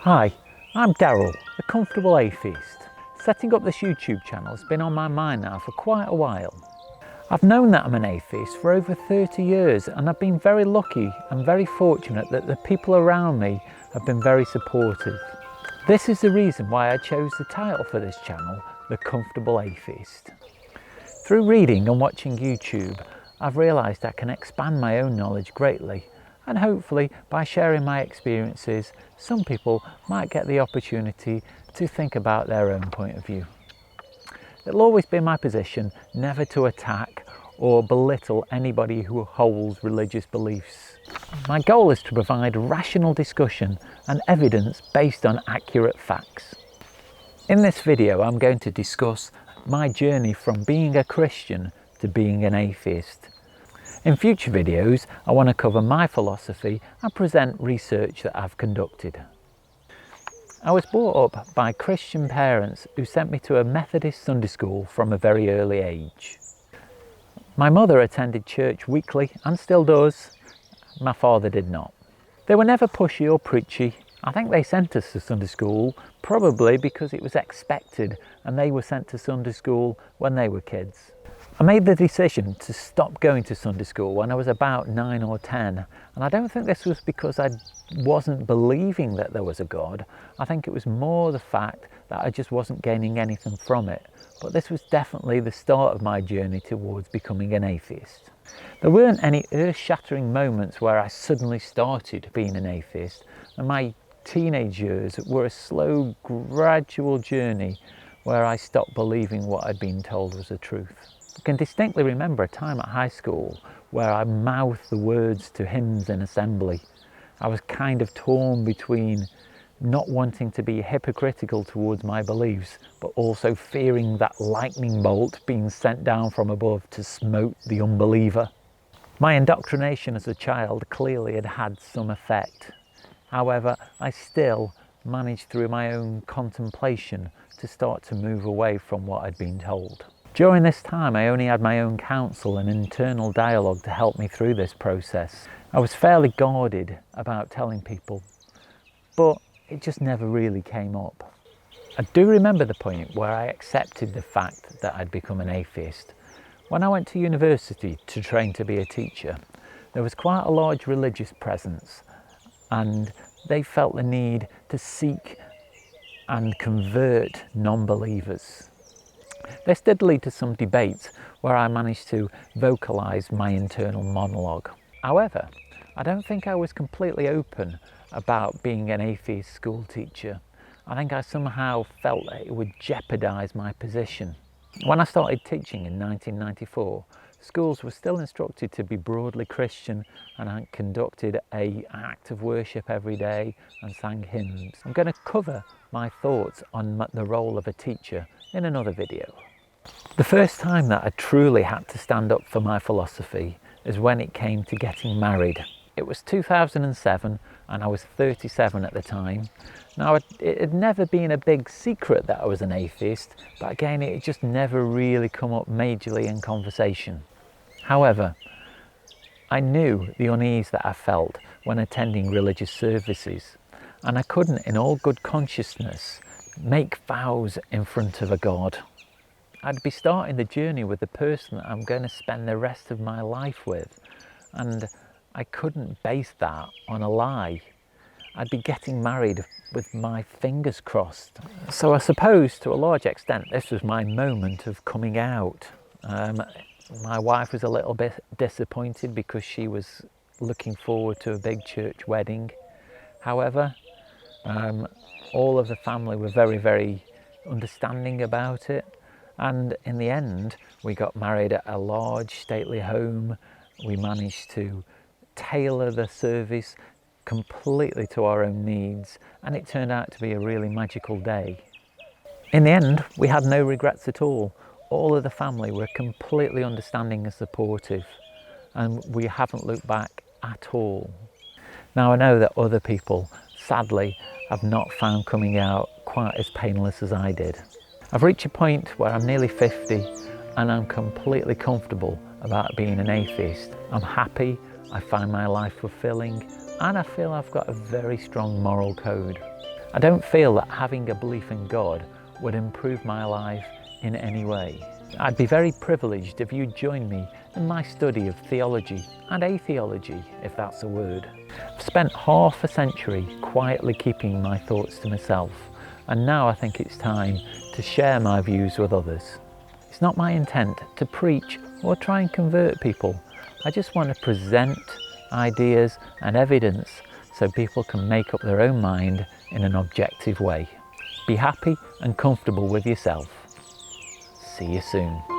Hi, I'm Darrell, the Comfortable Atheist. Setting up this YouTube channel has been on my mind now for quite a while. I've known that I'm an atheist for over 30 years and I've been very lucky and very fortunate that the people around me have been very supportive. This is the reason why I chose the title for this channel, The Comfortable Atheist. Through reading and watching YouTube, I've realised I can expand my own knowledge greatly, and hopefully by sharing my experiences, some people might get the opportunity to think about their own point of view. It'll always be my position never to attack or belittle anybody who holds religious beliefs. My goal is to provide rational discussion and evidence based on accurate facts. In this video, I'm going to discuss my journey from being a Christian to being an atheist. In future videos, I want to cover my philosophy and present research that I've conducted. I was brought up by Christian parents who sent me to a Methodist Sunday school from a very early age. My mother attended church weekly and still does. My father did not. They were never pushy or preachy. I think they sent us to Sunday school probably because it was expected and they were sent to Sunday school when they were kids. I made the decision to stop going to Sunday school when I was about 9 or 10, and I don't think this was because I wasn't believing that there was a God. I think it was more the fact that I just wasn't gaining anything from it. But this was definitely the start of my journey towards becoming an atheist. There weren't any earth-shattering moments where I suddenly started being an atheist, and my teenage years were a slow, gradual journey where I stopped believing what I'd been told was the truth. I can distinctly remember a time at high school where I mouthed the words to hymns in assembly. I was kind of torn between not wanting to be hypocritical towards my beliefs, but also fearing that lightning bolt being sent down from above to smote the unbeliever. My indoctrination as a child clearly had had some effect. However, I still managed through my own contemplation to start to move away from what I'd been told. During this time, I only had my own counsel and internal dialogue to help me through this process. I was fairly guarded about telling people, but it just never really came up. I do remember the point where I accepted the fact that I'd become an atheist. When I went to university to train to be a teacher, there was quite a large religious presence, and they felt the need to seek and convert non-believers. This did lead to some debates where I managed to vocalise my internal monologue. However, I don't think I was completely open about being an atheist school teacher. I think I somehow felt that it would jeopardise my position. When I started teaching in 1994, schools were still instructed to be broadly Christian, and I conducted an act of worship every day and sang hymns. I'm going to cover my thoughts on the role of a teacher in another video. The first time that I truly had to stand up for my philosophy is when it came to getting married. It was 2007 and I was 37 at the time. Now, it had never been a big secret that I was an atheist, but again, it had just never really come up majorly in conversation. However, I knew the unease that I felt when attending religious services, and I couldn't, in all good consciousness, make vows in front of a God. I'd be starting the journey with the person that I'm going to spend the rest of my life with, and I couldn't base that on a lie. I'd be getting married with my fingers crossed. So I suppose to a large extent this was my moment of coming out. My wife was a little bit disappointed because she was looking forward to a big church wedding. However, all of the family were very, very understanding about it. And in the end, we got married at a large stately home. We managed to tailor the service completely to our own needs, and it turned out to be a really magical day. In the end, we had no regrets at all. All of the family were completely understanding and supportive, and we haven't looked back at all. Now, I know that other people, sadly, have not found coming out quite as painless as I did. I've reached a point where I'm nearly 50 and I'm completely comfortable about being an atheist. I'm happy, I find my life fulfilling, and I feel I've got a very strong moral code. I don't feel that having a belief in God would improve my life in any way. I'd be very privileged if you'd join me in my study of theology and atheology, if that's a word. I've spent half a century quietly keeping my thoughts to myself, and now I think it's time to share my views with others. It's not my intent to preach or try and convert people. I just want to present ideas and evidence so people can make up their own mind in an objective way. Be happy and comfortable with yourself. See you soon.